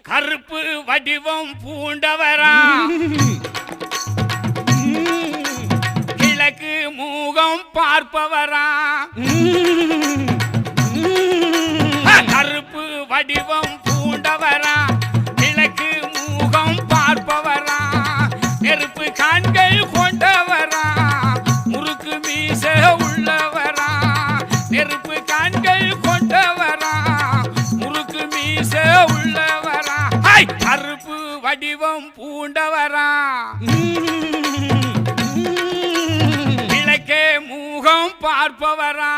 கருப்பு வடிவம் பூண்டவரா கிழக்கு மூகம் பார்ப்பவரா கருப்பு வடிவம் பூண்டவரா கிழக்கு மூகம் பார்ப்பவரா நெருப்பு கண்கள் கொண்டவரா முறுக்கு மீச உள்ளவரா நெருப்பு கண்கள் கொண்டவரா முறுக்கு மீச உள்ளவரா கருப்பு வடிவம் பூண்டவரா கிழக்கே மூகம் பார்ப்பவரா